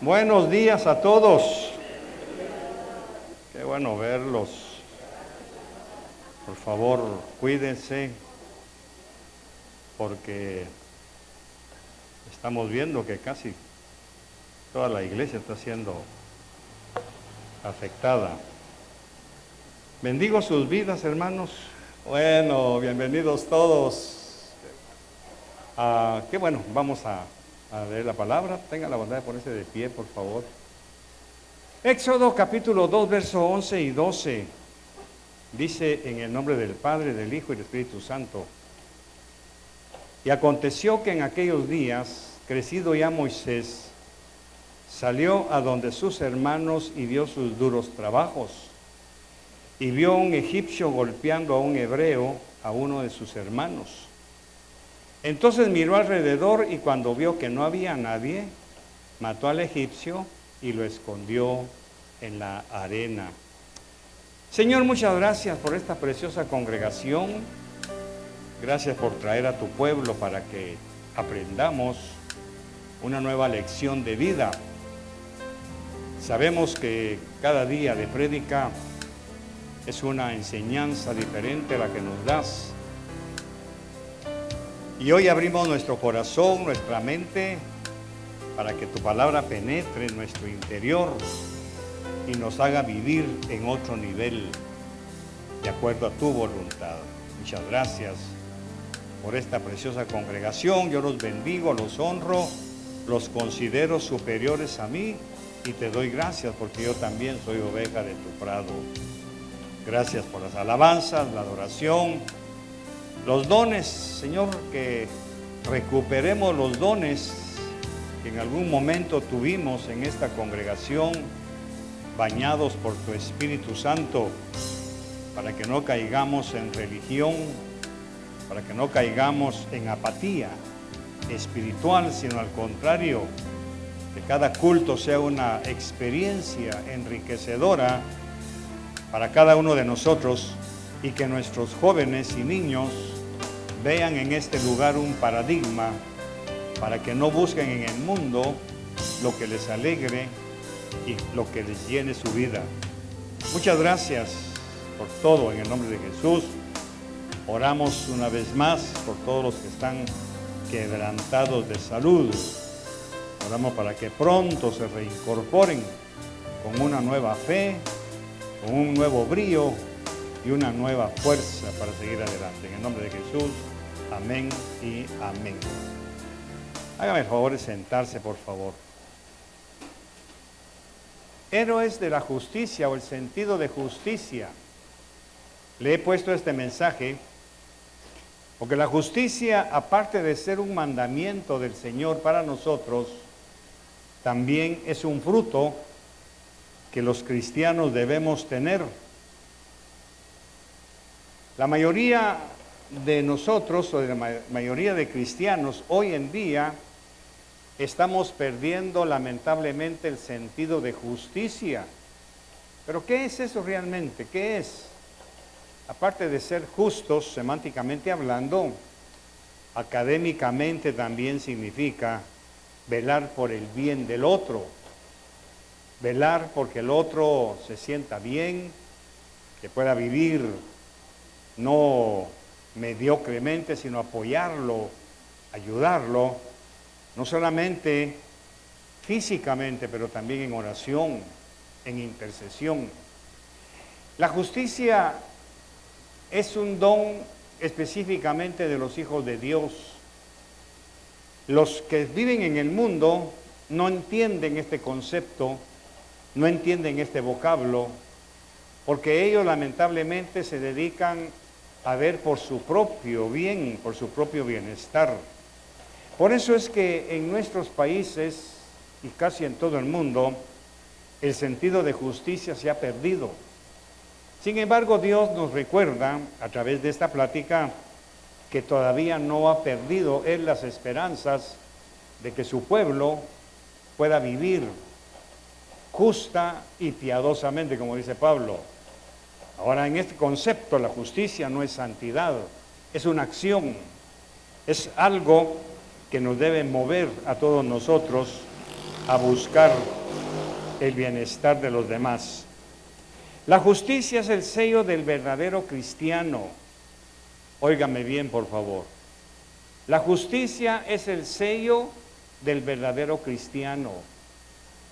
Buenos días a todos. Qué bueno verlos. Por favor, cuídense, porque estamos viendo que casi toda la iglesia está siendo afectada. Bendigo sus vidas, hermanos. Bueno, bienvenidos todos. Qué bueno, vamos a leer la palabra. Tengan la bondad de ponerse de pie, por favor. Éxodo capítulo 2, versos 11 y 12. Dice: en el nombre del Padre, del Hijo y del Espíritu Santo. Y aconteció que en aquellos días, crecido ya Moisés, salió a donde sus hermanos y vio sus duros trabajos. Y vio a un egipcio golpeando a un hebreo, a uno de sus hermanos. Entonces miró alrededor y cuando vio que no había nadie, mató al egipcio y lo escondió en la arena. Señor, muchas gracias por esta preciosa congregación. Gracias por traer a tu pueblo para que aprendamos una nueva lección de vida. Sabemos que cada día de prédica es una enseñanza diferente a la que nos das. Y hoy abrimos nuestro corazón, nuestra mente, para que tu palabra penetre en nuestro interior y nos haga vivir en otro nivel, de acuerdo a tu voluntad. Muchas gracias por esta preciosa congregación. Yo los bendigo, los honro, los considero superiores a mí y te doy gracias porque yo también soy oveja de tu prado. Gracias por las alabanzas, la adoración, los dones, Señor, que recuperemos los dones que en algún momento tuvimos en esta congregación, bañados por tu Espíritu Santo, para que no caigamos en religión, para que no caigamos en apatía espiritual, sino al contrario, que cada culto sea una experiencia enriquecedora para cada uno de nosotros y que nuestros jóvenes y niños vean en este lugar un paradigma para que no busquen en el mundo lo que les alegre y lo que les llene su vida. Muchas gracias por todo en el nombre de Jesús. Oramos una vez más por todos los que están quebrantados de salud. Oramos para que pronto se reincorporen con una nueva fe, con un nuevo brío y una nueva fuerza para seguir adelante. En el nombre de Jesús, amén y amén. Hágame el favor de sentarse, por favor. Héroes de la justicia o el sentido de justicia. Le he puesto este mensaje porque la justicia, aparte de ser un mandamiento del Señor para nosotros, también es un fruto que los cristianos debemos tener. La mayoría de nosotros, o de la mayoría de cristianos, hoy en día estamos perdiendo lamentablemente el sentido de justicia. ¿Pero qué es eso realmente? ¿Qué es? Aparte de ser justos, semánticamente hablando, académicamente también significa velar por el bien del otro. Velar porque el otro se sienta bien, que pueda vivir no mediocremente, sino apoyarlo, ayudarlo, no solamente físicamente, pero también en oración, en intercesión. La justicia es un don específicamente de los hijos de Dios. Los que viven en el mundo no entienden este concepto, no entienden este vocablo, porque ellos lamentablemente se dedican a ver por su propio bien, por su propio bienestar. Por eso es que en nuestros países y casi en todo el mundo, el sentido de justicia se ha perdido. Sin embargo, Dios nos recuerda a través de esta plática que todavía no ha perdido Él las esperanzas de que su pueblo pueda vivir justa y piadosamente, como dice Pablo. Ahora, en este concepto, la justicia no es santidad, es una acción, es algo que nos debe mover a todos nosotros a buscar el bienestar de los demás. La justicia es el sello del verdadero cristiano. Óigame bien, por favor. La justicia es el sello del verdadero cristiano.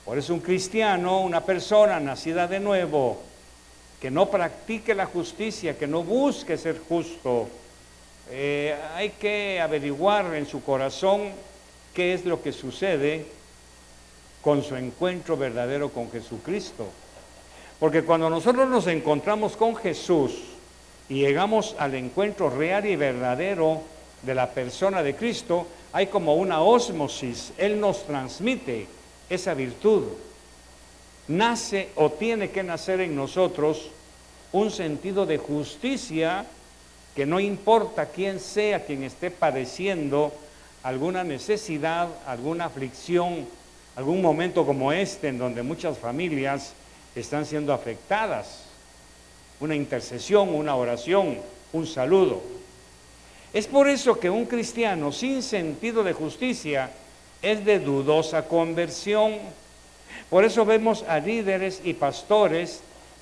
Por eso un cristiano, una persona nacida de nuevo, que no practique la justicia, que no busque ser justo, hay que averiguar en su corazón qué es lo que sucede con su encuentro verdadero con Jesucristo. Porque cuando nosotros nos encontramos con Jesús y llegamos al encuentro real y verdadero de la persona de Cristo, hay como una ósmosis. Él nos transmite esa virtud. Nace o tiene que nacer en nosotros un sentido de justicia, que no importa quién sea quien esté padeciendo alguna necesidad, alguna aflicción, algún momento como este en donde muchas familias están siendo afectadas. Una intercesión, una oración, un saludo. Es por eso que un cristiano sin sentido de justicia es de dudosa conversión. Por eso vemos a líderes y pastores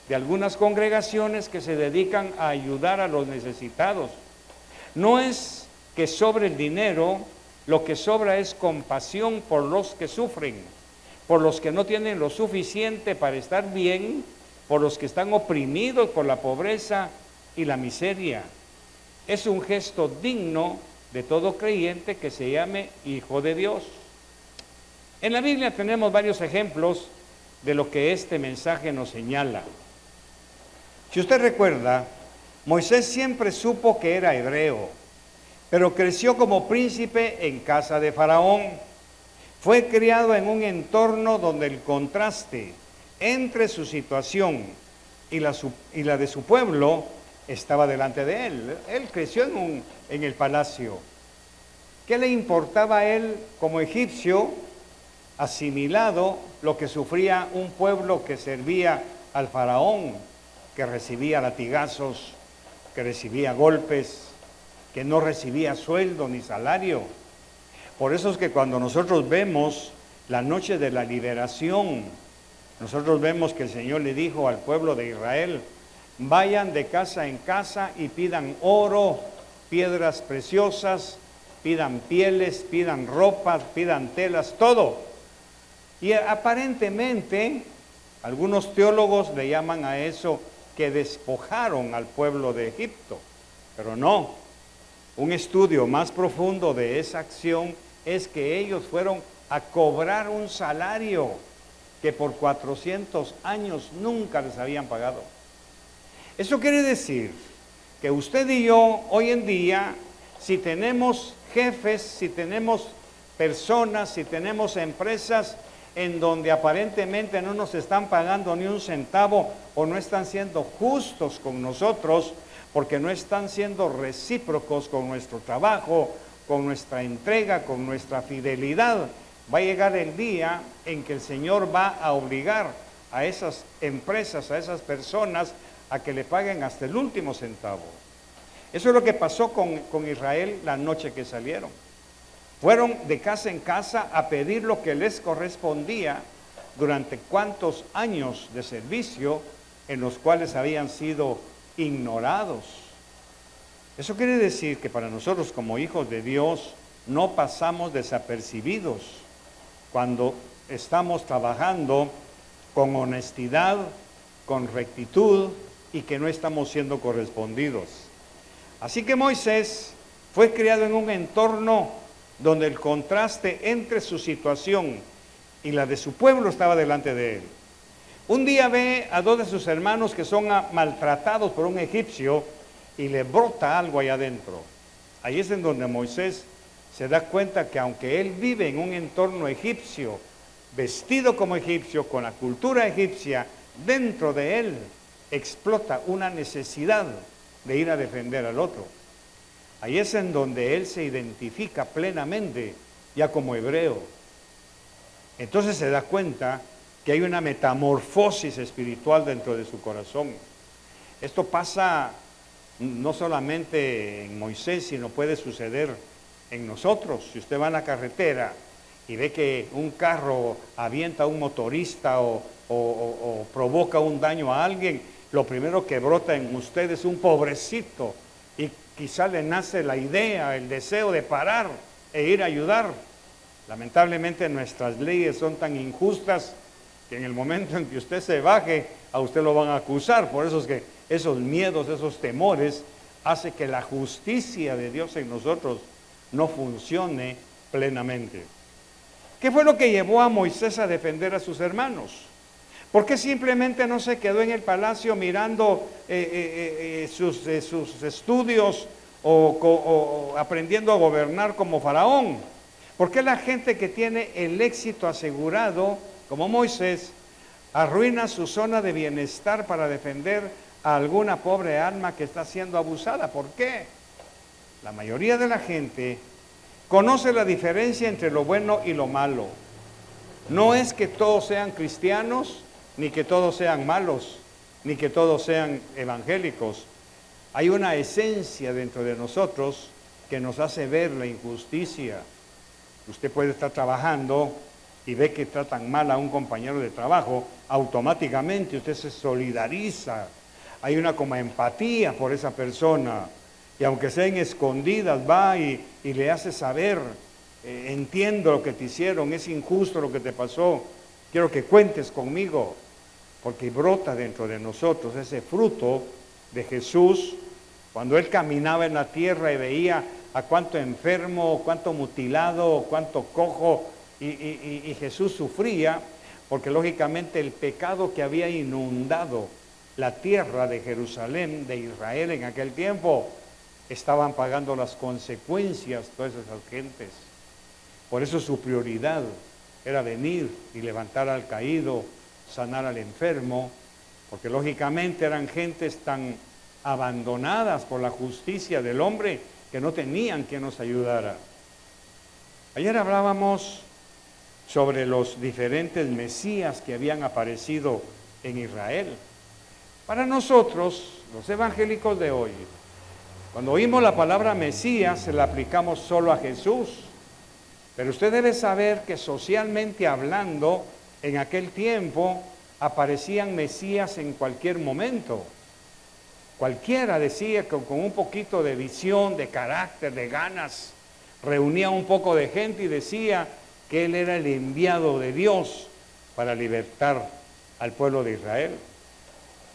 de algunas congregaciones que se dedican a ayudar a los necesitados. No es que sobre el dinero, lo que sobra es compasión por los que sufren, por los que no tienen lo suficiente para estar bien, por los que están oprimidos por la pobreza y la miseria. Es un gesto digno de todo creyente que se llame hijo de Dios. En la Biblia tenemos varios ejemplos de lo que este mensaje nos señala. Si usted recuerda, Moisés siempre supo que era hebreo, pero creció como príncipe en casa de Faraón. Fue criado en un entorno donde el contraste entre su situación y la de su pueblo estaba delante de él. Él creció en el palacio. ¿Qué le importaba a él como egipcio, asimilado, lo que sufría un pueblo que servía al faraón, que recibía latigazos, que recibía golpes, que no recibía sueldo ni salario? Por eso es que cuando nosotros vemos la noche de la liberación, nosotros vemos que el Señor le dijo al pueblo de Israel: vayan de casa en casa y pidan oro, piedras preciosas, pidan pieles, pidan ropas, pidan telas, todo. Y aparentemente, algunos teólogos le llaman a eso que despojaron al pueblo de Egipto, pero no. Un estudio más profundo de esa acción es que ellos fueron a cobrar un salario que por 400 años nunca les habían pagado. Eso quiere decir que usted y yo hoy en día, si tenemos jefes, si tenemos personas, si tenemos empresas en donde aparentemente no nos están pagando ni un centavo o no están siendo justos con nosotros, porque no están siendo recíprocos con nuestro trabajo, con nuestra entrega, con nuestra fidelidad, va a llegar el día en que el Señor va a obligar a esas empresas, a esas personas, a que le paguen hasta el último centavo. Eso es lo que pasó con Israel la noche que salieron. Fueron de casa en casa a pedir lo que les correspondía durante cuántos años de servicio en los cuales habían sido ignorados. Eso quiere decir que para nosotros como hijos de Dios no pasamos desapercibidos cuando estamos trabajando con honestidad, con rectitud y que no estamos siendo correspondidos. Así que Moisés fue criado en un entorno donde el contraste entre su situación y la de su pueblo estaba delante de él. Un día ve a dos de sus hermanos que son maltratados por un egipcio y le brota algo allá adentro. Ahí es en donde Moisés se da cuenta que aunque él vive en un entorno egipcio, vestido como egipcio, con la cultura egipcia, dentro de él explota una necesidad de ir a defender al otro. Ahí es en donde él se identifica plenamente ya como hebreo. Entonces se da cuenta que hay una metamorfosis espiritual dentro de su corazón. Esto pasa no solamente en Moisés, sino puede suceder en nosotros. Si usted va a la carretera y ve que un carro avienta a un motorista o provoca un daño a alguien, lo primero que brota en usted es un pobrecito, y quizá le nace la idea, el deseo de parar e ir a ayudar. Lamentablemente nuestras leyes son tan injustas que en el momento en que usted se baje, a usted lo van a acusar. Por eso es que esos miedos, esos temores, hace que la justicia de Dios en nosotros no funcione plenamente. ¿Qué fue lo que llevó a Moisés a defender a sus hermanos? ¿Por qué simplemente no se quedó en el palacio mirando sus estudios o aprendiendo a gobernar como faraón? ¿Por qué la gente que tiene el éxito asegurado, como Moisés, arruina su zona de bienestar para defender a alguna pobre alma que está siendo abusada? ¿Por qué? La mayoría de la gente conoce la diferencia entre lo bueno y lo malo. No es que todos sean cristianos, ni que todos sean malos, ni que todos sean evangélicos. Hay una esencia dentro de nosotros que nos hace ver la injusticia. Usted puede estar trabajando y ve que tratan mal a un compañero de trabajo, automáticamente usted se solidariza. Hay una como empatía por esa persona. Y aunque sean escondidas, va y le hace saber, entiendo lo que te hicieron, es injusto lo que te pasó, quiero que cuentes conmigo, porque brota dentro de nosotros ese fruto de Jesús. Cuando Él caminaba en la tierra y veía a cuánto enfermo, cuánto mutilado, cuánto cojo, y Jesús sufría, porque lógicamente el pecado que había inundado la tierra de Jerusalén, de Israel en aquel tiempo, estaban pagando las consecuencias todas esas gentes. Por eso su prioridad era venir y levantar al caído, sanar al enfermo, porque lógicamente eran gentes tan abandonadas por la justicia del hombre que no tenían quien nos ayudara. Ayer hablábamos sobre los diferentes mesías que habían aparecido en Israel. Para nosotros, los evangélicos de hoy, cuando oímos la palabra Mesías, se la aplicamos solo a Jesús. Pero usted debe saber que socialmente hablando, en aquel tiempo aparecían Mesías en cualquier momento. Cualquiera decía que con un poquito de visión, de carácter, de ganas, reunía un poco de gente y decía que él era el enviado de Dios para libertar al pueblo de Israel.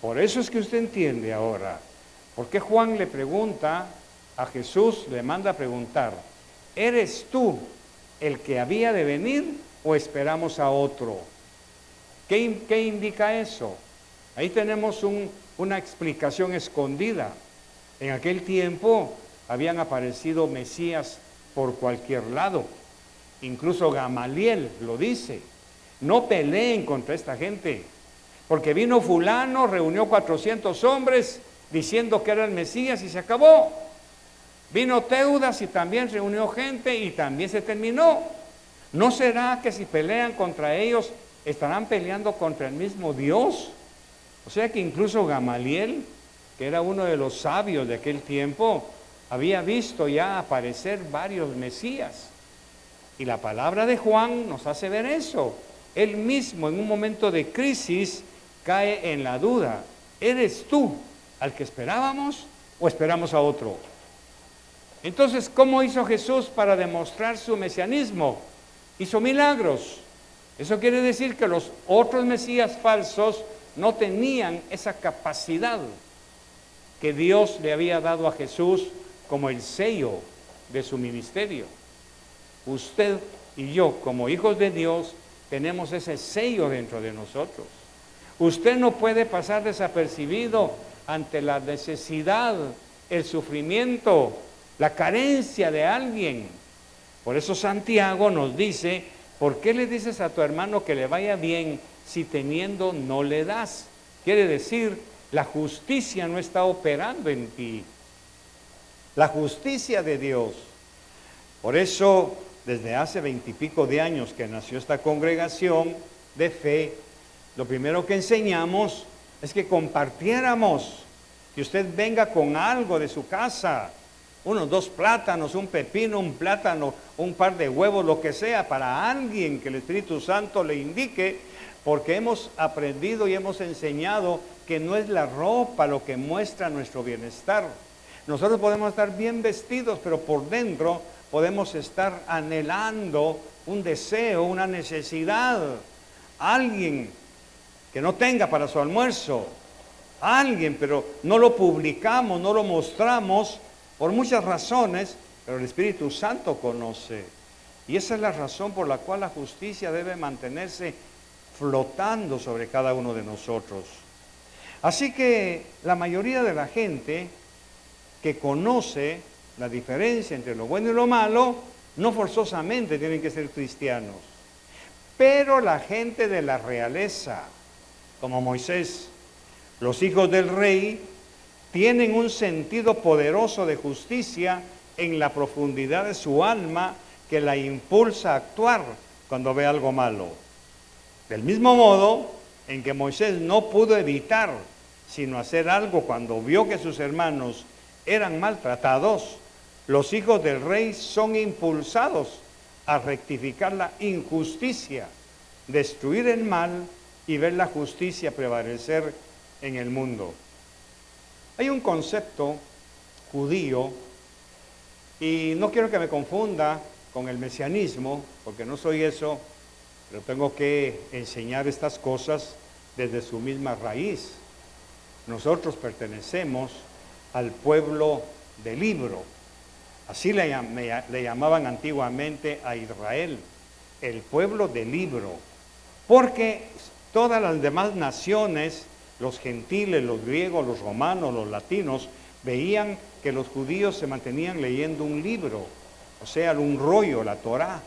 Por eso es que usted entiende ahora por qué Juan le pregunta a Jesús, le manda a preguntar, ¿eres tú el que había de venir o esperamos a otro? ¿Qué indica eso? Ahí tenemos una explicación escondida. En aquel tiempo habían aparecido Mesías por cualquier lado. Incluso Gamaliel lo dice. No peleen contra esta gente, porque vino fulano, reunió 400 hombres diciendo que era el Mesías y se acabó. Vino Teudas y también reunió gente y también se terminó. ¿No será que si pelean contra ellos estarán peleando contra el mismo Dios? O sea que incluso Gamaliel, que era uno de los sabios de aquel tiempo, había visto ya aparecer varios Mesías. Y la palabra de Juan nos hace ver eso. Él mismo en un momento de crisis cae en la duda. ¿Eres tú al que esperábamos o esperamos a otro? Entonces, ¿cómo hizo Jesús para demostrar su mesianismo? Hizo milagros. Eso quiere decir que los otros mesías falsos no tenían esa capacidad que Dios le había dado a Jesús como el sello de su ministerio. Usted y yo, como hijos de Dios, tenemos ese sello dentro de nosotros. Usted no puede pasar desapercibido ante la necesidad, el sufrimiento, la carencia de alguien. Por eso Santiago nos dice, ¿por qué le dices a tu hermano que le vaya bien si teniendo no le das? Quiere decir, la justicia no está operando en ti. La justicia de Dios. Por eso, desde hace 20 y pico de años que nació esta congregación de fe, lo primero que enseñamos es que compartiéramos, que usted venga con algo de su casa. unos 2 plátanos, un pepino, un plátano, un par de huevos, lo que sea, para alguien que el Espíritu Santo le indique, porque hemos aprendido y hemos enseñado que no es la ropa lo que muestra nuestro bienestar. Nosotros podemos estar bien vestidos, pero por dentro podemos estar anhelando un deseo, una necesidad. Alguien que no tenga para su almuerzo, alguien, pero no lo publicamos, no lo mostramos por muchas razones, pero el Espíritu Santo conoce. Y esa es la razón por la cual la justicia debe mantenerse flotando sobre cada uno de nosotros. Así que la mayoría de la gente que conoce la diferencia entre lo bueno y lo malo, no forzosamente tienen que ser cristianos. Pero la gente de la realeza, como Moisés, los hijos del rey, tienen un sentido poderoso de justicia en la profundidad de su alma que la impulsa a actuar cuando ve algo malo. Del mismo modo en que Moisés no pudo evitar sino hacer algo cuando vio que sus hermanos eran maltratados, los hijos del rey son impulsados a rectificar la injusticia, destruir el mal y ver la justicia prevalecer en el mundo. Hay un concepto judío, y no quiero que me confunda con el mesianismo, porque no soy eso, pero tengo que enseñar estas cosas desde su misma raíz. Nosotros pertenecemos al pueblo del libro. Así le llamaban antiguamente a Israel, el pueblo del libro, porque todas las demás naciones, los gentiles, los griegos, los romanos, los latinos, veían que los judíos se mantenían leyendo un libro, o sea, un rollo, la Torá,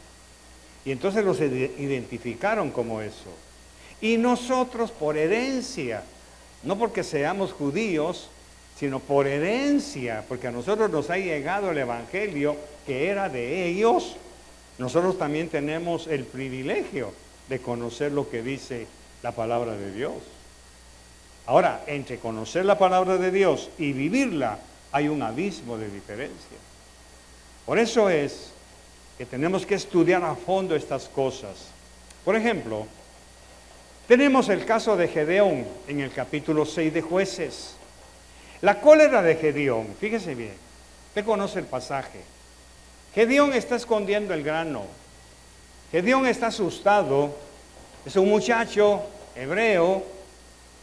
y entonces los identificaron como eso. Y nosotros por herencia, no porque seamos judíos, sino por herencia, porque a nosotros nos ha llegado el evangelio que era de ellos, nosotros también tenemos el privilegio de conocer lo que dice la palabra de Dios. Ahora, entre conocer la palabra de Dios y vivirla, hay un abismo de diferencia. Por eso es que tenemos que estudiar a fondo estas cosas. Por ejemplo, tenemos el caso de Gedeón en el capítulo 6 de Jueces. La cólera de Gedeón, fíjese bien, usted conoce el pasaje. Gedeón está escondiendo el grano. Gedeón está asustado. Es un muchacho hebreo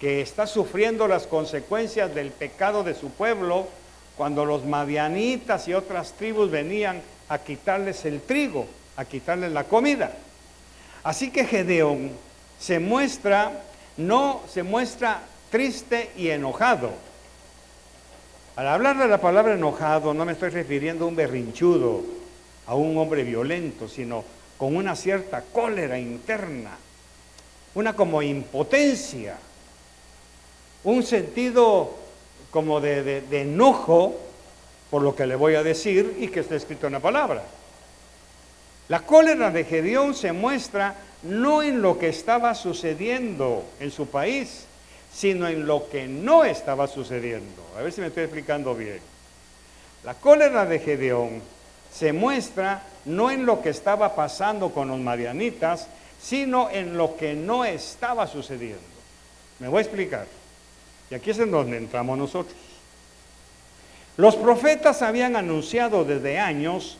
que está sufriendo las consecuencias del pecado de su pueblo cuando los madianitas y otras tribus venían a quitarles el trigo, a quitarles la comida. Así que Gedeón no se muestra triste y enojado. Al hablar de la palabra enojado, no me estoy refiriendo a un berrinchudo, a un hombre violento, sino con una cierta cólera interna, una como impotencia, un sentido como de enojo por lo que le voy a decir y que está escrito en la palabra. La cólera de Gedeón se muestra no en lo que estaba sucediendo en su país, sino en lo que no estaba sucediendo. A ver si me estoy explicando bien. La cólera de Gedeón se muestra no en lo que estaba pasando con los madianitas, sino en lo que no estaba sucediendo. Me voy a explicar. Y aquí es en donde entramos nosotros. Los profetas habían anunciado desde años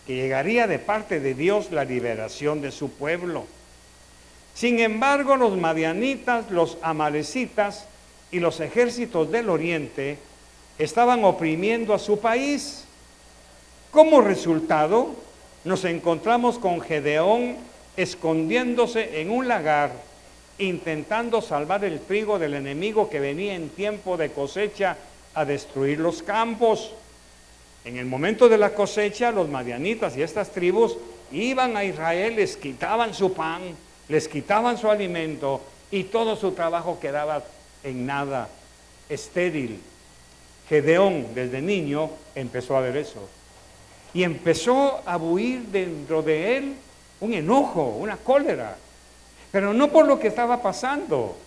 que llegaría de parte de Dios la liberación de su pueblo. Sin embargo, los madianitas, los amalecitas y los ejércitos del oriente estaban oprimiendo a su país. Como resultado, nos encontramos con Gedeón escondiéndose en un lagar, intentando salvar el trigo del enemigo que venía en tiempo de cosecha a destruir los campos. En el momento de la cosecha, los madianitas y estas tribus iban a Israel, les quitaban su pan, les quitaban su alimento y todo su trabajo quedaba en nada, estéril. Gedeón, desde niño, empezó a ver eso. Y empezó a buir dentro de él un enojo, una cólera. Pero no por lo que estaba pasando,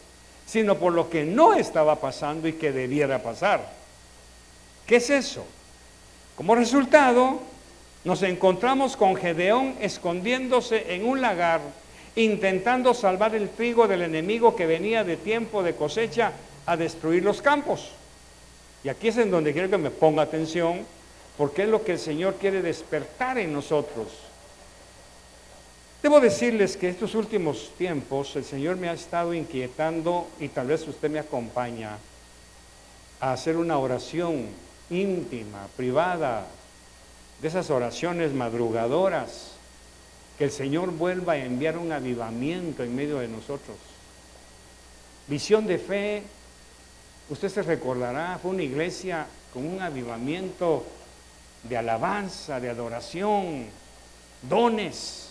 sino por lo que no estaba pasando y que debiera pasar. ¿Qué es eso? Como resultado, nos encontramos con Gedeón escondiéndose en un lagar, intentando salvar el trigo del enemigo que venía de tiempo de cosecha a destruir los campos. Y aquí es en donde quiero que me ponga atención, porque es lo que el Señor quiere despertar en nosotros. Debo decirles que estos últimos tiempos el Señor me ha estado inquietando, y tal vez usted me acompaña, a hacer una oración íntima, privada, de esas oraciones madrugadoras, que el Señor vuelva a enviar un avivamiento en medio de nosotros. Visión de Fe, usted se recordará, fue una iglesia con un avivamiento de alabanza, de adoración, dones,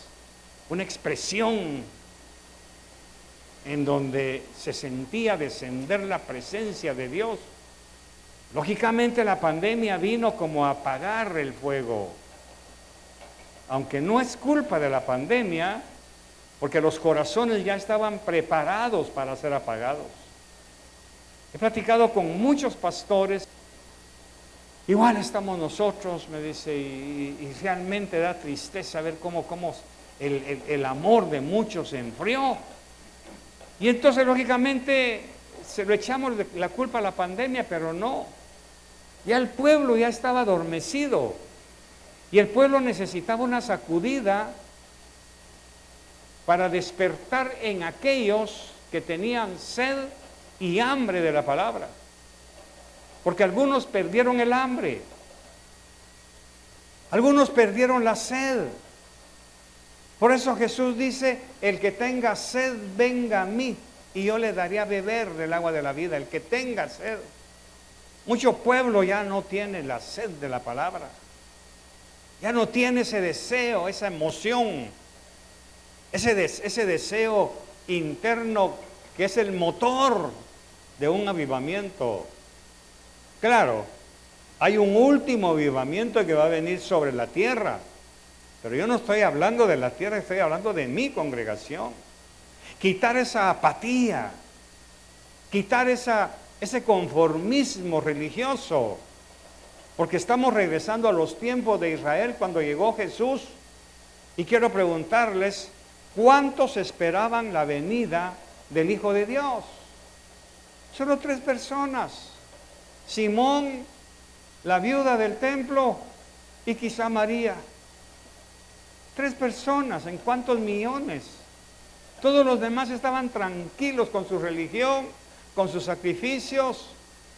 una expresión en donde se sentía descender la presencia de Dios. Lógicamente la pandemia vino como a apagar el fuego, aunque no es culpa de la pandemia, porque los corazones ya estaban preparados para ser apagados. He platicado con muchos pastores, igual estamos nosotros, me dice, y realmente da tristeza ver cómo el amor de muchos se enfrió. Y entonces lógicamente se lo echamos la culpa a la pandemia, pero no. Ya el pueblo ya estaba adormecido y el pueblo necesitaba una sacudida para despertar en aquellos que tenían sed y hambre de la palabra. Porque algunos perdieron el hambre, algunos perdieron la sed. Por eso Jesús dice, el que tenga sed, venga a mí, y yo le daré a beber del agua de la vida. El que tenga sed. Mucho pueblo ya no tiene la sed de la palabra. Ya no tiene ese deseo, esa emoción, ese deseo interno que es el motor de un avivamiento. Claro, hay un último avivamiento que va a venir sobre la tierra, pero yo no estoy hablando de la tierra, estoy hablando de mi congregación. Quitar esa apatía, quitar ese conformismo religioso, porque estamos regresando a los tiempos de Israel cuando llegó Jesús. Y quiero preguntarles, ¿cuántos esperaban la venida del Hijo de Dios? Solo 3 personas: Simón, la viuda del templo, y quizá María. 3 personas, ¿en cuántos millones? Todos los demás estaban tranquilos con su religión, con sus sacrificios.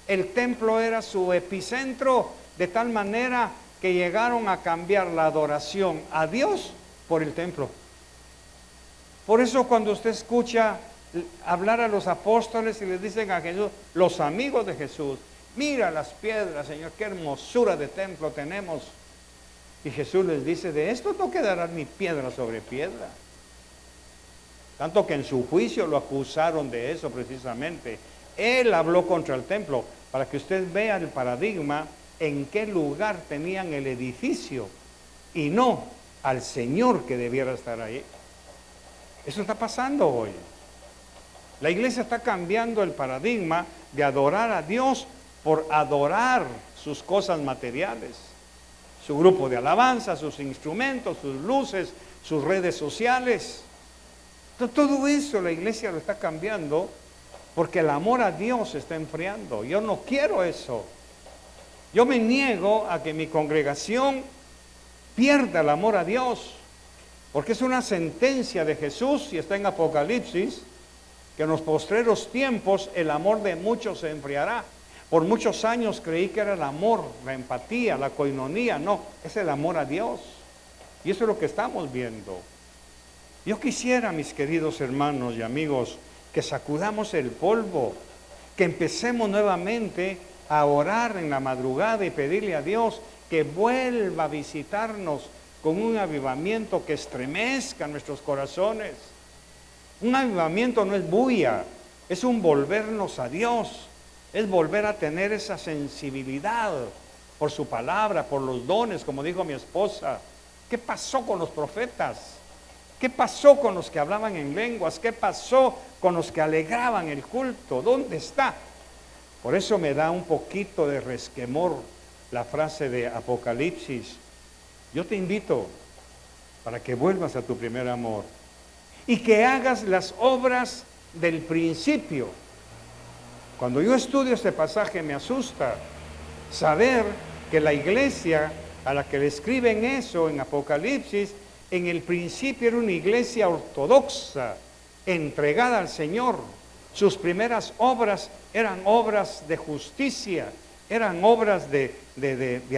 El templo era su epicentro, de tal manera que llegaron a cambiar la adoración a Dios por el templo. Por eso cuando usted escucha hablar a los apóstoles y les dicen a Jesús, los amigos de Jesús, mira las piedras, Señor, qué hermosura de templo tenemos. Y Jesús les dice, de esto no quedará ni piedra sobre piedra. Tanto que en su juicio lo acusaron de eso precisamente. Él habló contra el templo, para que usted vea el paradigma en qué lugar tenían el edificio y no al Señor que debiera estar ahí. Eso está pasando hoy. La iglesia está cambiando el paradigma de adorar a Dios por adorar sus cosas materiales, su grupo de alabanza, sus instrumentos, sus luces, sus redes sociales. Todo eso la iglesia lo está cambiando porque el amor a Dios se está enfriando. Yo no quiero eso. Yo me niego a que mi congregación pierda el amor a Dios, porque es una sentencia de Jesús, y está en Apocalipsis, que en los postreros tiempos el amor de muchos se enfriará. Por muchos años creí que era el amor, la empatía, la coinonía. No, es el amor a Dios. Y eso es lo que estamos viendo. Yo quisiera, mis queridos hermanos y amigos, que sacudamos el polvo, que empecemos nuevamente a orar en la madrugada y pedirle a Dios que vuelva a visitarnos con un avivamiento que estremezca nuestros corazones. Un avivamiento no es bulla, es un volvernos a Dios, es volver a tener esa sensibilidad por su palabra, por los dones, como dijo mi esposa. ¿Qué pasó con los profetas? ¿Qué pasó con los que hablaban en lenguas? ¿Qué pasó con los que alegraban el culto? ¿Dónde está? Por eso me da un poquito de resquemor la frase de Apocalipsis. Yo te invito para que vuelvas a tu primer amor y que hagas las obras del principio. Cuando yo estudio este pasaje me asusta saber que la iglesia a la que le escriben eso en Apocalipsis, en el principio era una iglesia ortodoxa, entregada al Señor. Sus primeras obras eran obras de justicia, eran obras de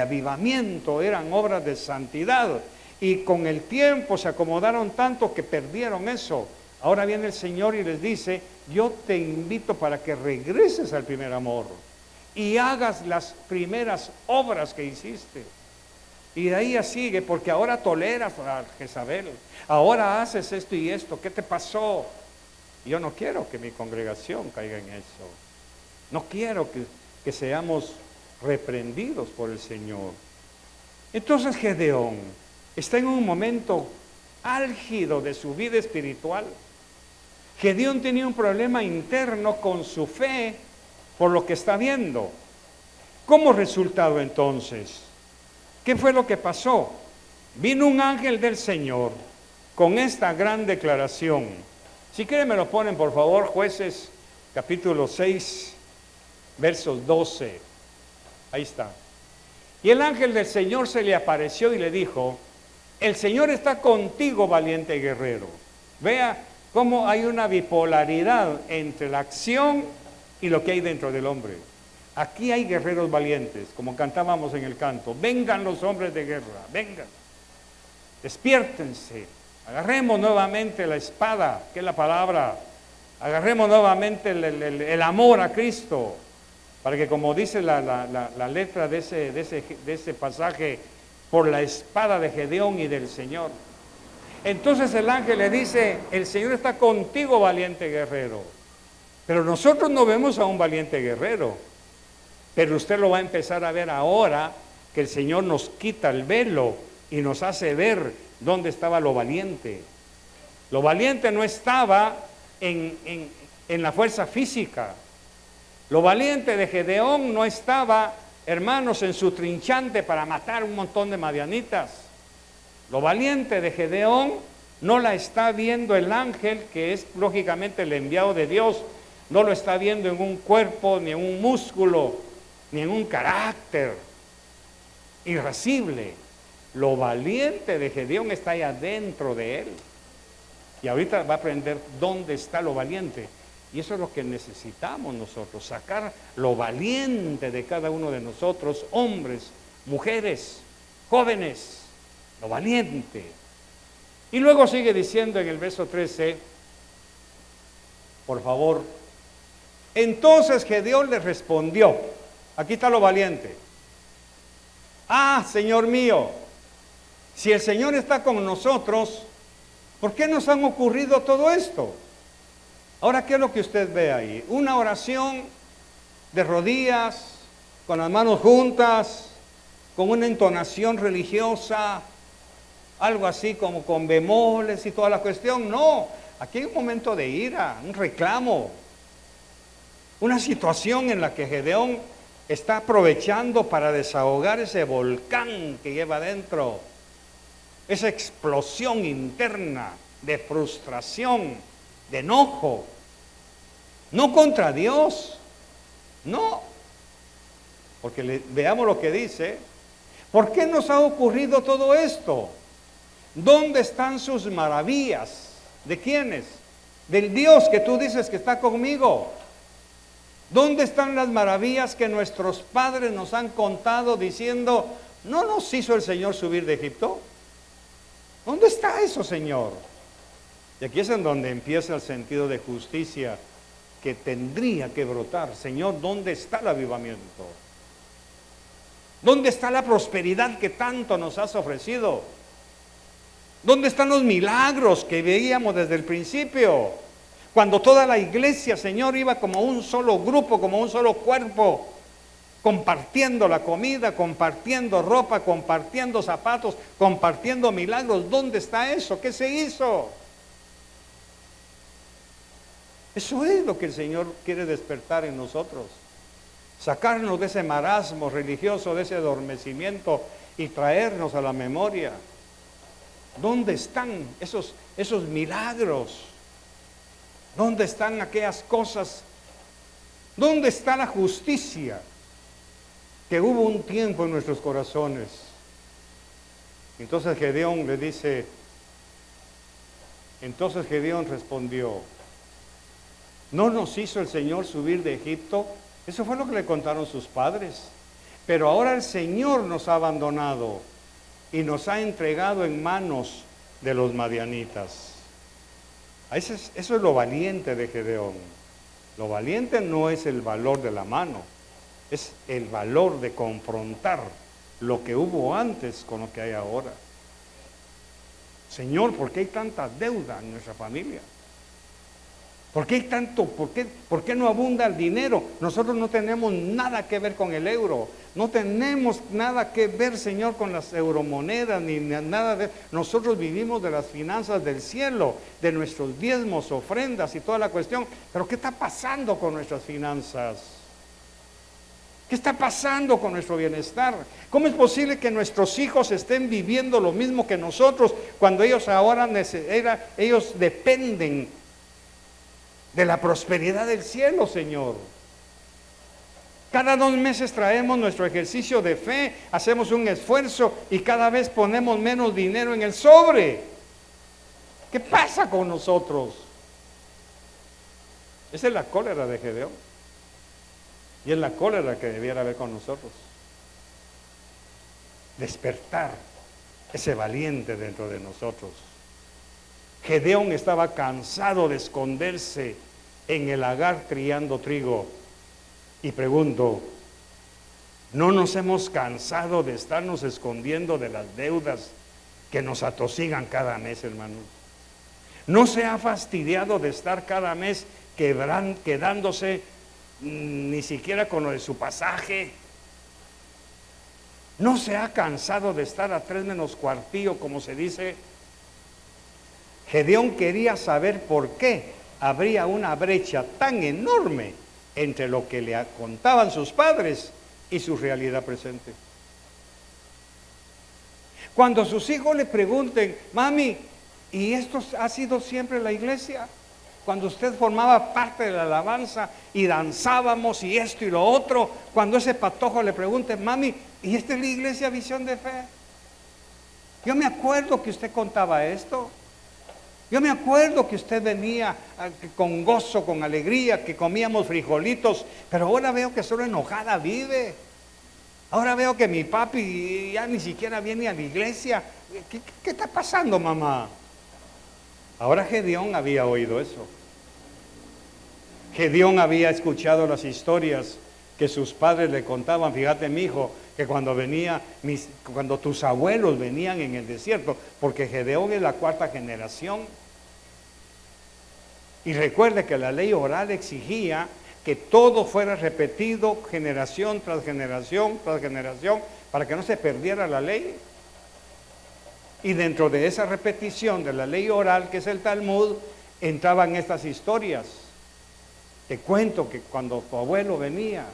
avivamiento, eran obras de santidad. Y con el tiempo se acomodaron tanto que perdieron eso. Ahora viene el Señor y les dice, yo te invito para que regreses al primer amor y hagas las primeras obras que hiciste. Y de ahí ya sigue, porque ahora toleras a Jezabel, ahora haces esto y esto, ¿qué te pasó? Yo no quiero que mi congregación caiga en eso. No quiero que seamos reprendidos por el Señor. Entonces Gedeón está en un momento álgido de su vida espiritual. Gedeón tenía un problema interno con su fe por lo que está viendo. Como resultado entonces, ¿qué fue lo que pasó? Vino un ángel del Señor con esta gran declaración. Si quieren me lo ponen por favor, Jueces capítulo 6, versos 12. Ahí está. Y el ángel del Señor se le apareció y le dijo, el Señor está contigo, valiente guerrero. Vea cómo hay una bipolaridad entre la acción y lo que hay dentro del hombre. Aquí hay guerreros valientes, como cantábamos en el canto. Vengan los hombres de guerra, vengan. Despiértense. Agarremos nuevamente la espada, que es la palabra. Agarremos nuevamente el amor a Cristo. Para que, como dice la letra de ese pasaje, por la espada de Gedeón y del Señor. Entonces el ángel le dice, el Señor está contigo, valiente guerrero. Pero nosotros no vemos a un valiente guerrero. Pero usted lo va a empezar a ver ahora que el Señor nos quita el velo y nos hace ver dónde estaba lo valiente. Lo valiente no estaba en la fuerza física. Lo valiente de Gedeón no estaba, hermanos, en su trinchante para matar un montón de madianitas. Lo valiente de Gedeón no la está viendo el ángel, que es lógicamente el enviado de Dios. No lo está viendo en un cuerpo, ni en un músculo, ni en un carácter irascible. Lo valiente de Gedeón está ahí adentro de él. Y ahorita va a aprender dónde está lo valiente. Y eso es lo que necesitamos nosotros, sacar lo valiente de cada uno de nosotros, hombres, mujeres, jóvenes, lo valiente. Y luego sigue diciendo en el verso 13, por favor, entonces Gedeón le respondió, aquí está lo valiente. Ah, Señor mío, si el Señor está con nosotros, ¿por qué nos han ocurrido todo esto? Ahora, ¿qué es lo que usted ve ahí? Una oración de rodillas, con las manos juntas, con una entonación religiosa, algo así como con bemoles y toda la cuestión. No, aquí hay un momento de ira, un reclamo, una situación en la que Gedeón está aprovechando para desahogar ese volcán que lleva adentro, esa explosión interna de frustración, de enojo, no contra Dios, no, porque veamos lo que dice. ¿Por qué nos ha ocurrido todo esto? ¿Dónde están sus maravillas? ¿De quiénes? Del Dios que tú dices que está conmigo. ¿Dónde están las maravillas que nuestros padres nos han contado diciendo, ¿no nos hizo el Señor subir de Egipto? ¿Dónde está eso, Señor? Y aquí es en donde empieza el sentido de justicia que tendría que brotar. Señor, ¿dónde está el avivamiento? ¿Dónde está la prosperidad que tanto nos has ofrecido? ¿Dónde están los milagros que veíamos desde el principio? Cuando toda la iglesia, Señor, iba como un solo grupo, como un solo cuerpo, compartiendo la comida, compartiendo ropa, compartiendo zapatos, compartiendo milagros. ¿Dónde está eso? ¿Qué se hizo? Eso es lo que el Señor quiere despertar en nosotros. sacarnos de ese marasmo religioso, de ese adormecimiento y traernos a la memoria. ¿Dónde están esos milagros? ¿Dónde están aquellas cosas? ¿Dónde está la justicia que hubo un tiempo en nuestros corazones? Entonces Gedeón le dice, entonces Gedeón respondió, ¿no nos hizo el Señor subir de Egipto? Eso fue lo que le contaron sus padres. Pero ahora el Señor nos ha abandonado y nos ha entregado en manos de los madianitas. Eso es lo valiente de Gedeón. Lo valiente no es el valor de la mano, es el valor de confrontar lo que hubo antes con lo que hay ahora. Señor, ¿por qué hay tanta deuda en nuestra familia? ¿Por qué hay tanto? ¿Por qué no abunda el dinero? Nosotros no tenemos nada que ver con el euro. No tenemos nada que ver, Señor, con las euromonedas, ni nada de... Nosotros vivimos de las finanzas del cielo, de nuestros diezmos, ofrendas y toda la cuestión. Pero ¿qué está pasando con nuestras finanzas? ¿Qué está pasando con nuestro bienestar? ¿Cómo es posible que nuestros hijos estén viviendo lo mismo que nosotros cuando ellos ahora ellos dependen de la prosperidad del cielo, Señor? Cada 2 meses traemos nuestro ejercicio de fe, hacemos un esfuerzo y cada vez ponemos menos dinero en el sobre. ¿Qué pasa con nosotros? Esa es la cólera de Gedeón. Y es la cólera que debiera haber con nosotros. Despertar ese valiente dentro de nosotros. Gedeón estaba cansado de esconderse en el lagar criando trigo. Y pregunto, ¿no nos hemos cansado de estarnos escondiendo de las deudas que nos atosigan cada mes, hermanos? ¿No se ha fastidiado de estar cada mes quedándose ni siquiera con lo de su pasaje? ¿No se ha cansado de estar a 3 menos cuartillo, como se dice? Gedeón quería saber por qué habría una brecha tan enorme entre lo que le contaban sus padres y su realidad presente. Cuando sus hijos le pregunten, mami, ¿y esto ha sido siempre la iglesia? Cuando usted formaba parte de la alabanza y danzábamos y esto y lo otro, cuando ese patojo le pregunte, mami, ¿y esta es la iglesia Visión de Fe? Yo me acuerdo que usted contaba esto. Yo me acuerdo que usted venía con gozo, con alegría, que comíamos frijolitos, pero ahora veo que solo enojada vive. Ahora veo que mi papi ya ni siquiera viene a la iglesia. ¿Qué está pasando, mamá? Ahora Gedeón había oído eso. Gedeón había escuchado las historias que sus padres le contaban. Fíjate, mi hijo, que cuando tus abuelos venían en el desierto, porque Gedeón es la 4ª generación. Y recuerde que la ley oral exigía que todo fuera repetido generación tras generación tras generación para que no se perdiera la ley. Y dentro de esa repetición de la ley oral, que es el Talmud, entraban estas historias. Te cuento que cuando tu abuelo venía,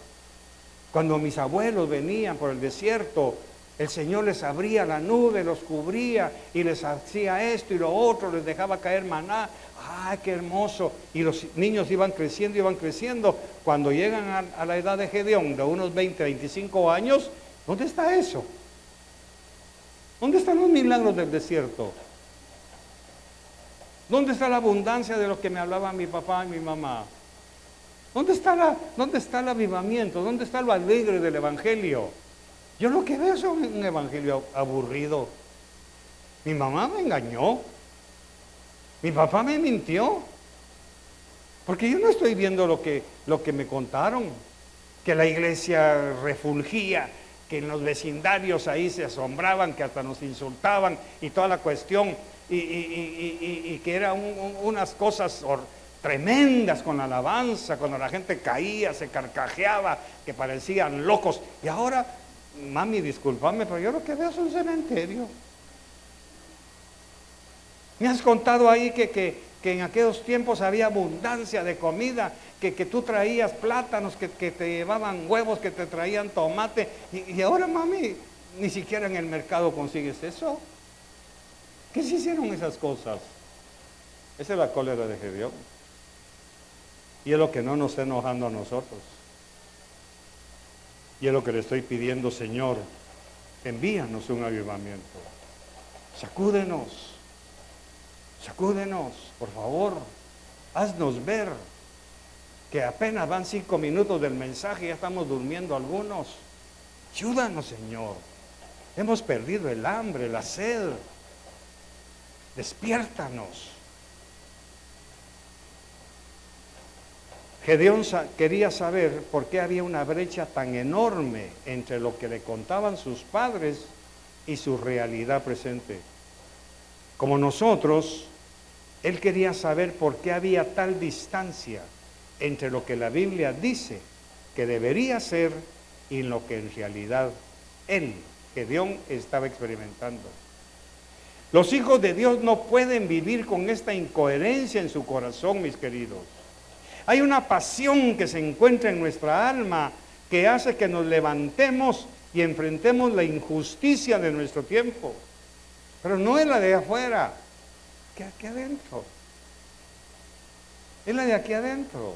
cuando mis abuelos venían por el desierto, el Señor les abría la nube, los cubría y les hacía esto y lo otro, les dejaba caer maná. ¡Ay, qué hermoso! Y los niños iban creciendo. Cuando llegan a la edad de Gedeón, de unos 20, 25 años, ¿dónde está eso? ¿Dónde están los milagros del desierto? ¿Dónde está la abundancia de lo que me hablaban mi papá y mi mamá? ¿Dónde está el avivamiento? ¿Dónde está lo alegre del evangelio? Yo lo que veo es un evangelio aburrido. Mi mamá me engañó. Mi papá me mintió. Porque yo no estoy viendo lo que me contaron. Que la iglesia refulgía, que en los vecindarios ahí se asombraban, que hasta nos insultaban y toda la cuestión. Y que eran unas cosas tremendas con la alabanza, cuando la gente caía, se carcajeaba, que parecían locos. Y ahora, mami, discúlpame, pero yo lo que veo es un cementerio. Me has contado ahí que que en aquellos tiempos había abundancia de comida, que tú traías plátanos, que te llevaban huevos, que te traían tomate, y ahora, mami, ni siquiera en el mercado consigues eso. ¿Qué se hicieron esas cosas? Esa es la cólera de Gedeón. Y es lo que no nos está enojando a nosotros. Y es lo que le estoy pidiendo, Señor, envíanos un avivamiento. Sacúdenos, por favor. Haznos ver que apenas van 5 minutos del mensaje y ya estamos durmiendo algunos. Ayúdanos, Señor. Hemos perdido el hambre, la sed. Despiértanos. Gedeón quería saber por qué había una brecha tan enorme entre lo que le contaban sus padres y su realidad presente. Como nosotros, él quería saber por qué había tal distancia entre lo que la Biblia dice que debería ser y lo que en realidad él, Gedeón, estaba experimentando. Los hijos de Dios no pueden vivir con esta incoherencia en su corazón, mis queridos. Hay una pasión que se encuentra en nuestra alma que hace que nos levantemos y enfrentemos la injusticia de nuestro tiempo. Pero no es la de afuera, que aquí adentro. Es la de aquí adentro.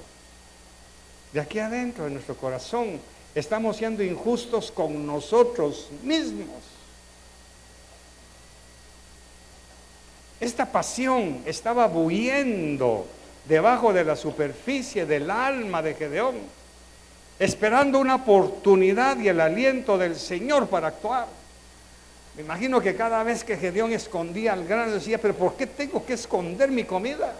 De aquí adentro, de nuestro corazón. Estamos siendo injustos con nosotros mismos. Esta pasión estaba bullendo debajo de la superficie del alma de Gedeón, esperando una oportunidad y el aliento del Señor para actuar. Me imagino que cada vez que Gedeón escondía al grano decía, pero ¿por qué tengo que esconder mi comida?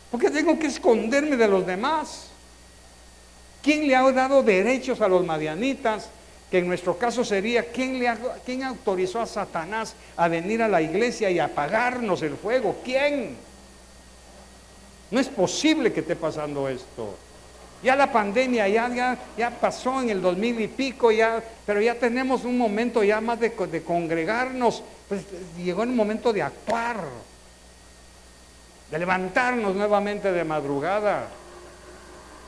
¿Por qué tengo que esconderme de los demás? ¿Quién le ha dado derechos a los madianitas? Que en nuestro caso sería, ¿quién autorizó a Satanás a venir a la iglesia y apagarnos el fuego? ¿Quién? No es posible que esté pasando esto. Ya la pandemia ya pasó en el 2000 y pico, pero ya tenemos un momento ya más de congregarnos. Pues llegó el momento de actuar, de levantarnos nuevamente de madrugada,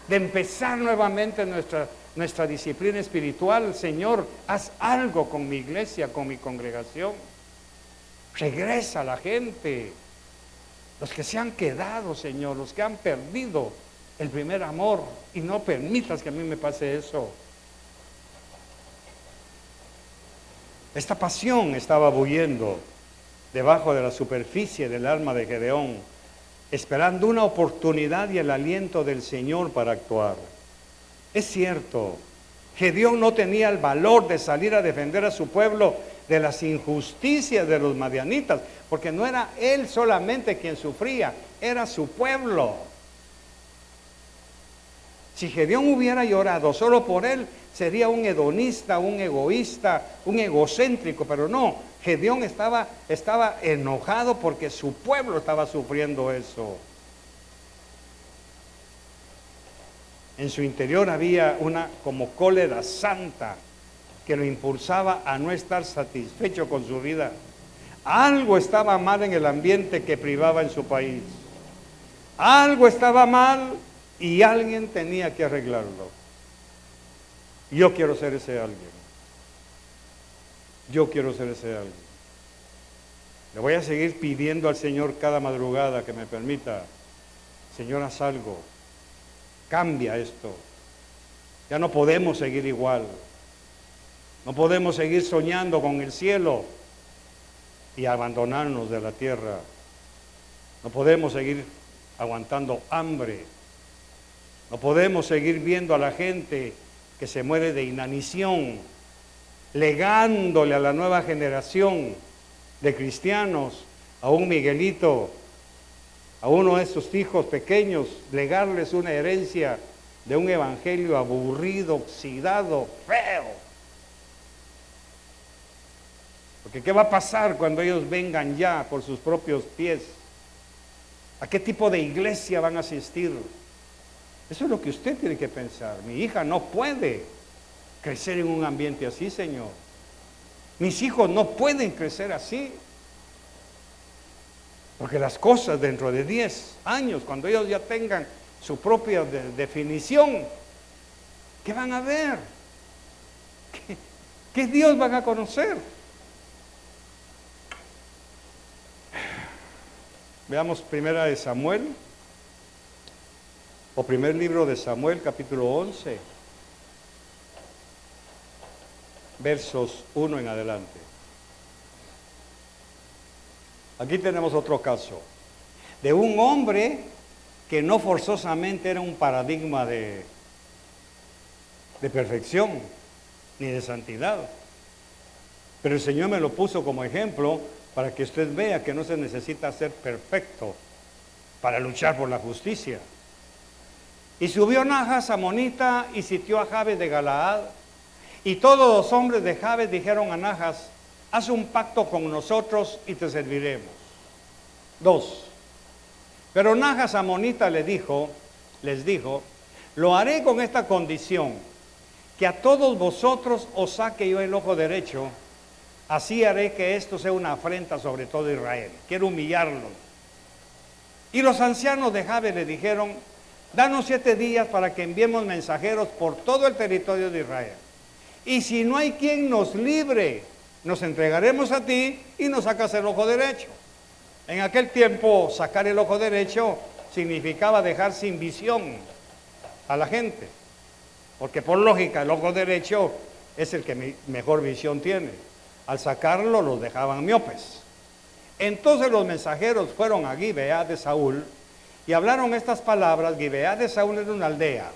de empezar nuevamente nuestra disciplina espiritual. Señor, haz algo con mi iglesia, con mi congregación. Regresa a la gente. Los que se han quedado, Señor, los que han perdido el primer amor, y no permitas que a mí me pase eso. Esta pasión estaba bulliendo debajo de la superficie del alma de Gedeón, esperando una oportunidad y el aliento del Señor para actuar. Es cierto, Gedeón no tenía el valor de salir a defender a su pueblo de las injusticias de los madianitas, porque no era él solamente quien sufría, era su pueblo. Si Gedeón hubiera llorado solo por él, sería un hedonista, un egoísta, un egocéntrico, pero no, Gedeón estaba enojado porque su pueblo estaba sufriendo eso. En su interior había una como cólera santa que lo impulsaba a no estar satisfecho con su vida. Algo estaba mal en el ambiente que privaba en su país. Algo estaba mal y alguien tenía que arreglarlo. Yo quiero ser ese alguien. Yo quiero ser ese alguien. Le voy a seguir pidiendo al Señor cada madrugada que me permita, Señor, haz algo. Cambia esto. Ya no podemos seguir igual. No podemos seguir soñando con el cielo y abandonarnos de la tierra. No podemos seguir aguantando hambre. No podemos seguir viendo a la gente que se muere de inanición, legándole a la nueva generación de cristianos, a un Miguelito, a uno de esos hijos pequeños, legarles una herencia de un evangelio aburrido, oxidado, feo. Porque ¿qué va a pasar cuando ellos vengan ya por sus propios pies? ¿A qué tipo de iglesia van a asistir? Eso es lo que usted tiene que pensar. Mi hija no puede crecer en un ambiente así, Señor. Mis hijos no pueden crecer así. Porque las cosas dentro de 10 años, cuando ellos ya tengan su propia definición, ¿qué van a ver? ¿Qué Dios van a conocer? Veamos primera de Samuel, o primer libro de Samuel, capítulo 11, versos 1 en adelante. Aquí tenemos otro caso, de un hombre que no forzosamente era un paradigma de perfección, ni de santidad. Pero el Señor me lo puso como ejemplo para que usted vea que no se necesita ser perfecto para luchar por la justicia. Y subió Najas amonita y sitió a Jabes de Galaad. Y todos los hombres de Jabes dijeron a Najas: haz un pacto con nosotros y te serviremos. 2. Pero Najas amonita les dijo, lo haré con esta condición, que a todos vosotros os saque yo el ojo derecho, así haré que esto sea una afrenta sobre todo Israel. Quiero humillarlos. Y los ancianos de Jabes le dijeron: danos 7 días para que enviemos mensajeros por todo el territorio de Israel. Y si no hay quien nos libre, nos entregaremos a ti y nos sacas el ojo derecho. En aquel tiempo, sacar el ojo derecho significaba dejar sin visión a la gente. Porque por lógica, el ojo derecho es el que mejor visión tiene. Al sacarlo, los dejaban miopes. Entonces los mensajeros fueron a Gibeá de Saúl y hablaron estas palabras. Gibeá de Saúl era una aldea.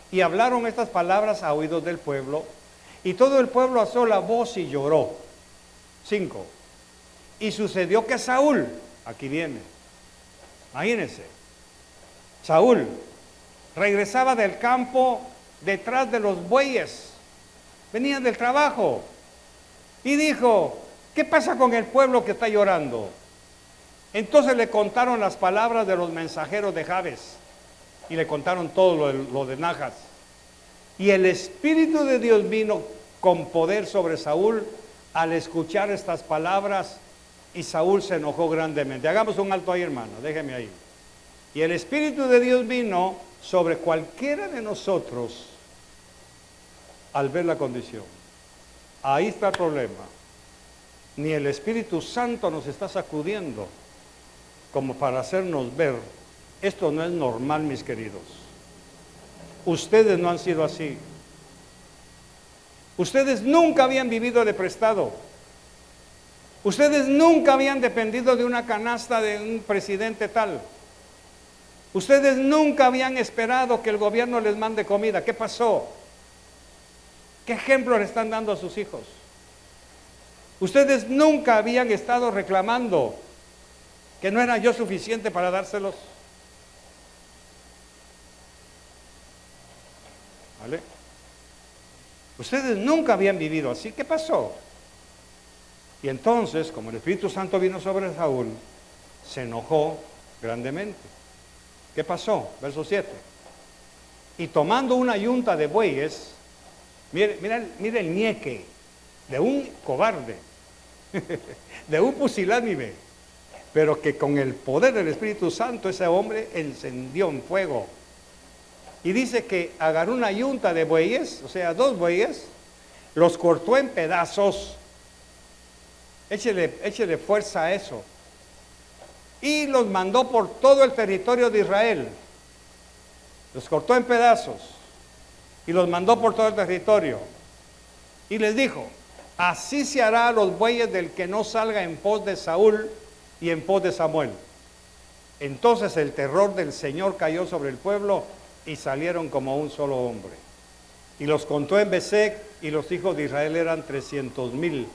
Y hablaron estas palabras a oídos del pueblo. Y todo el pueblo alzó la voz y lloró. 5. Y sucedió que Saúl, aquí viene, imagínense, Saúl regresaba del campo detrás de los bueyes, venía del trabajo, y dijo: ¿qué pasa con el pueblo que está llorando? Entonces le contaron las palabras de los mensajeros de Jabes, y le contaron todo lo de Najas. Y el Espíritu de Dios vino con poder sobre Saúl al escuchar estas palabras, y Saúl se enojó grandemente. Hagamos un alto ahí, hermano, déjeme ahí. Y el Espíritu de Dios vino sobre cualquiera de nosotros al ver la condición. Ahí está el problema. Ni el Espíritu Santo nos está sacudiendo como para hacernos ver: esto no es normal, mis queridos. Ustedes no han sido así. Ustedes nunca habían vivido de prestado. Ustedes nunca habían dependido de una canasta de un presidente tal. Ustedes nunca habían esperado que el gobierno les mande comida. ¿Qué pasó? ¿Qué ejemplo le están dando a sus hijos? Ustedes nunca habían estado reclamando que no era yo suficiente para dárselos. ¿Vale? Ustedes nunca habían vivido así. ¿Qué pasó? Y entonces, como el Espíritu Santo vino sobre Saúl, se enojó grandemente. ¿Qué pasó? Verso 7. Y tomando una yunta de bueyes, mire el ñeque de un cobarde, de un pusilánime, pero que con el poder del Espíritu Santo ese hombre encendió en fuego. Y dice que agarró una yunta de bueyes, o sea, 2 bueyes, los cortó en pedazos. Échele fuerza a eso. Y los mandó por todo el territorio de Israel. Los cortó en pedazos y los mandó por todo el territorio. Y les dijo: así se hará a los bueyes del que no salga en pos de Saúl y en pos de Samuel. Entonces el terror del Señor cayó sobre el pueblo y salieron como un solo hombre. Y los contó en Besec, y los hijos de Israel eran 300,000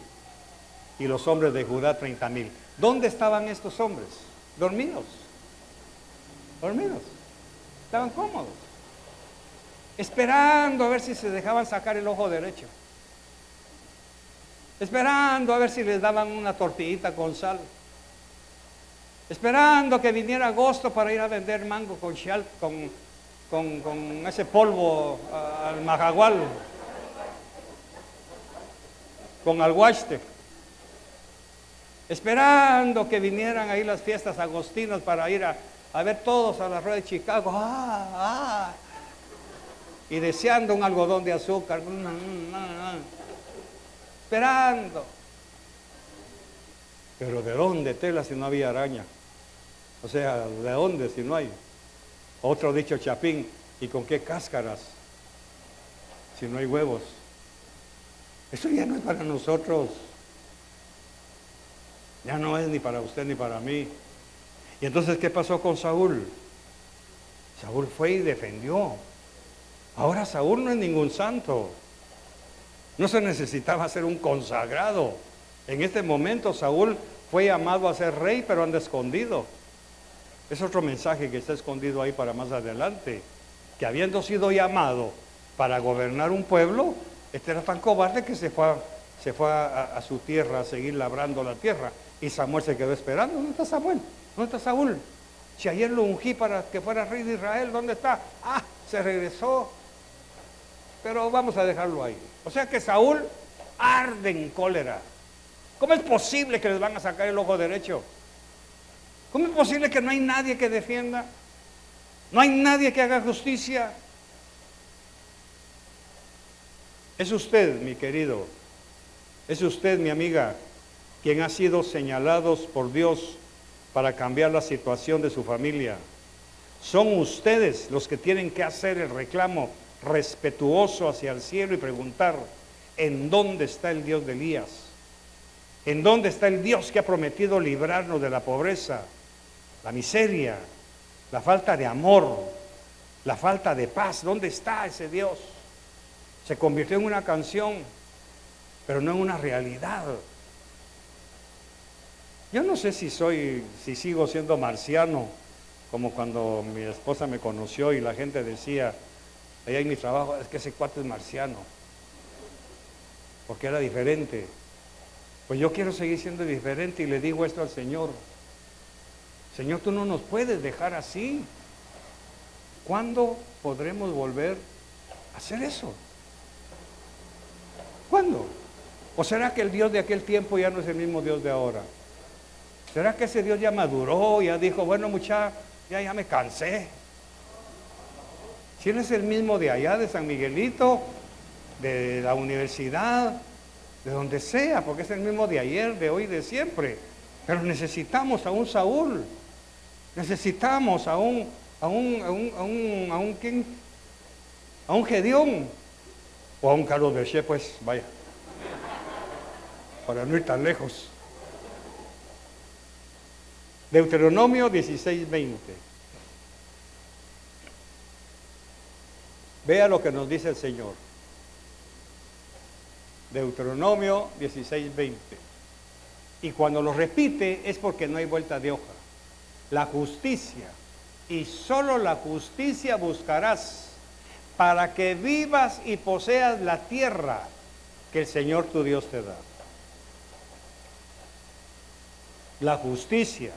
y los hombres de Judá 30,000. ¿Dónde estaban estos hombres? Dormidos. Dormidos. Estaban cómodos, esperando a ver si se dejaban sacar el ojo derecho, esperando a ver si les daban una tortillita con sal, esperando que viniera agosto para ir a vender mango con chal, con ese polvo al majagual, con alguaste. esperando que vinieran ahí las fiestas agostinas para ir a ver todos a la rueda de Chicago. Y deseando un algodón de azúcar. Esperando. Pero ¿de dónde tela si no había araña? O sea, ¿de dónde si no hay? Otro dicho chapín, ¿y con qué cáscaras si no hay huevos? Eso ya no es para nosotros. Ya no es ni para usted ni para mí. Y entonces, ¿qué pasó con Saúl? Saúl fue y defendió. Ahora Saúl no es ningún santo. No se necesitaba ser un consagrado. En este momento Saúl fue llamado a ser rey, pero anda escondido. Es otro mensaje que está escondido ahí para más adelante. Que habiendo sido llamado para gobernar un pueblo, este era tan cobarde que se fue a su tierra a seguir labrando la tierra. Y Samuel se quedó esperando. ¿Dónde está Samuel? ¿Dónde está Saúl? Si ayer lo ungí para que fuera rey de Israel, ¿dónde está? Se regresó. Pero vamos a dejarlo ahí. O sea que Saúl arde en cólera. ¿Cómo es posible que les van a sacar el ojo derecho? ¿Cómo es posible que no hay nadie que defienda? ¿No hay nadie que haga justicia? Es usted, mi querido, es usted, mi amiga, quien ha sido señalados por Dios para cambiar la situación de su familia. Son ustedes los que tienen que hacer el reclamo respetuoso hacia el cielo y preguntar, ¿en dónde está el Dios de Elías? ¿En dónde está el Dios que ha prometido librarnos de la pobreza, la miseria, la falta de amor, la falta de paz? ¿Dónde está ese Dios? Se convirtió en una canción, pero no en una realidad. Yo no sé si sigo siendo marciano, como cuando mi esposa me conoció y la gente decía, allá en mi trabajo, es que ese cuate es marciano, porque era diferente. Pues yo quiero seguir siendo diferente y le digo esto al Señor. Señor, tú no nos puedes dejar así. ¿Cuándo podremos volver a hacer eso? ¿Cuándo? ¿O será que el Dios de aquel tiempo ya no es el mismo Dios de ahora? ¿Será que ese Dios ya maduró, ya dijo, bueno muchacha, ya me cansé? Si Él es el mismo de allá, de San Miguelito, de la universidad, de donde sea, porque es el mismo de ayer, de hoy, de siempre. Pero necesitamos a un Saúl, necesitamos a un Gedeón, o a un Carlos Berché, pues vaya, para no ir tan lejos. Deuteronomio 16:20. Vea lo que nos dice el Señor. Deuteronomio 16:20. Y cuando lo repite es porque no hay vuelta de hoja. La justicia, y solo la justicia buscarás, para que vivas y poseas la tierra que el Señor tu Dios te da. La justicia,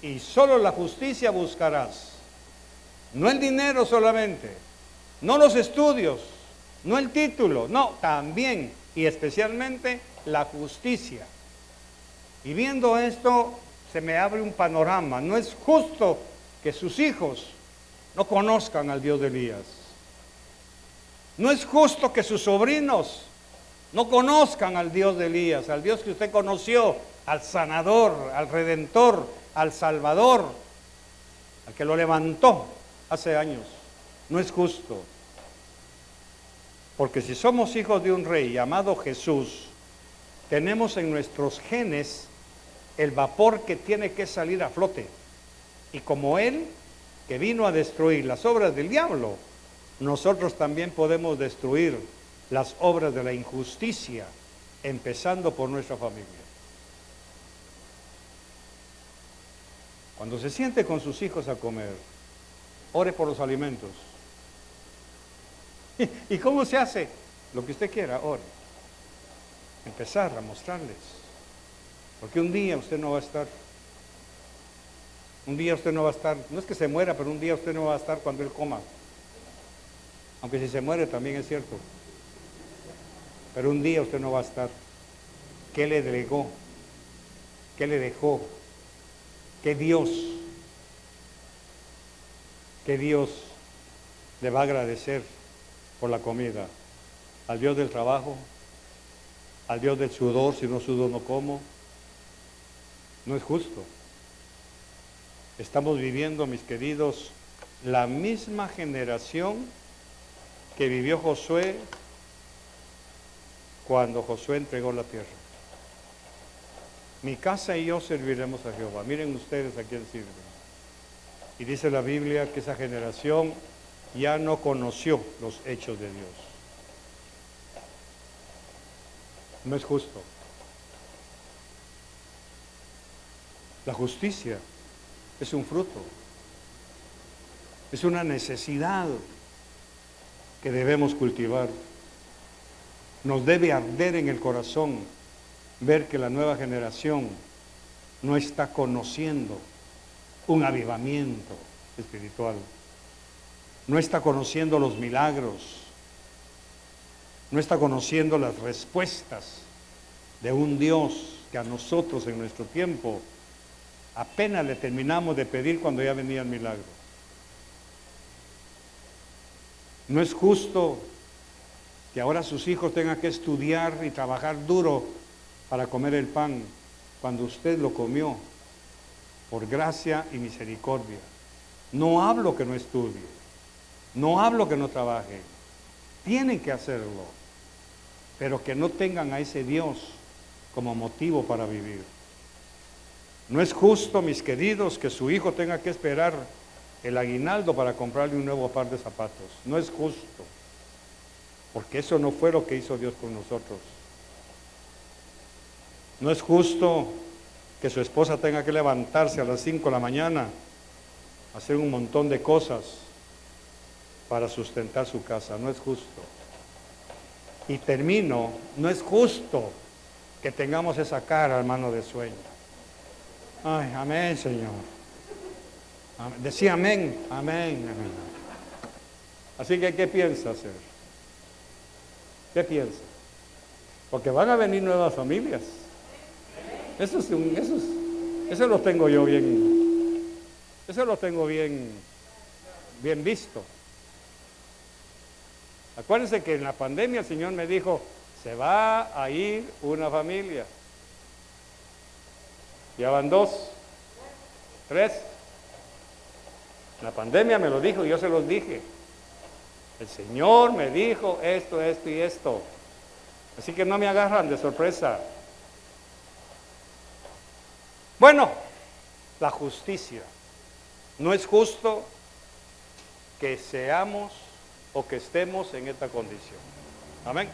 y solo la justicia buscarás. No el dinero solamente, no los estudios, no el título, no, también y especialmente la justicia. Y viendo esto, se me abre un panorama. No es justo que sus hijos no conozcan al Dios de Elías. No es justo que sus sobrinos no conozcan al Dios de Elías, al Dios que usted conoció, al sanador, al redentor, al salvador, al que lo levantó hace años. No es justo. Porque si somos hijos de un rey llamado Jesús, tenemos en nuestros genes el vapor que tiene que salir a flote. Y como Él, que vino a destruir las obras del diablo, nosotros también podemos destruir las obras de la injusticia, empezando por nuestra familia. Cuando se siente con sus hijos a comer, ore por los alimentos. ¿Y cómo se hace? Lo que usted quiera, ore. Empezar a mostrarles. Porque un día usted no va a estar. Un día usted no va a estar. No es que se muera, pero un día usted no va a estar cuando Él coma. Aunque si se muere también es cierto. Pero un día usted no va a estar. ¿Qué le delegó? ¿Qué le dejó? ¿Qué Dios le va a agradecer por la comida? ¿Al Dios del trabajo? ¿Al Dios del sudor? Si no sudo no como. No es justo. Estamos viviendo, mis queridos, la misma generación que vivió Josué cuando Josué entregó la tierra. Mi casa y yo serviremos a Jehová. Miren ustedes a quién sirven. Y dice la Biblia que esa generación ya no conoció los hechos de Dios. No es justo. La justicia es un fruto, es una necesidad que debemos cultivar. Nos debe arder en el corazón ver que la nueva generación no está conociendo un avivamiento espiritual, no está conociendo los milagros, no está conociendo las respuestas de un Dios que a nosotros en nuestro tiempo apenas le terminamos de pedir cuando ya venía el milagro. No es justo que ahora sus hijos tengan que estudiar y trabajar duro para comer el pan cuando usted lo comió por gracia y misericordia. No hablo que no estudie, no hablo que no trabaje, tienen que hacerlo, pero que no tengan a ese Dios como motivo para vivir. No es justo, mis queridos, que su hijo tenga que esperar el aguinaldo para comprarle un nuevo par de zapatos. No es justo, porque eso no fue lo que hizo Dios con nosotros. No es justo que su esposa tenga que levantarse a las 5 de la mañana, hacer un montón de cosas para sustentar su casa. No es justo. Y termino, no es justo que tengamos esa cara, hermano, de sueño. Ay, amén, Señor. Amén. Decía amén, amén, amén. Así que, ¿qué piensa hacer? ¿Qué piensa? Porque van a venir nuevas familias. Eso lo tengo yo bien, eso lo tengo bien visto. Acuérdense que en la pandemia el Señor me dijo, se va a ir una familia. Ya van 2, 3. La pandemia me lo dijo y yo se los dije. El Señor me dijo esto, esto y esto. Así que no me agarran de sorpresa. Bueno, la justicia. No es justo que seamos o que estemos en esta condición. Amén.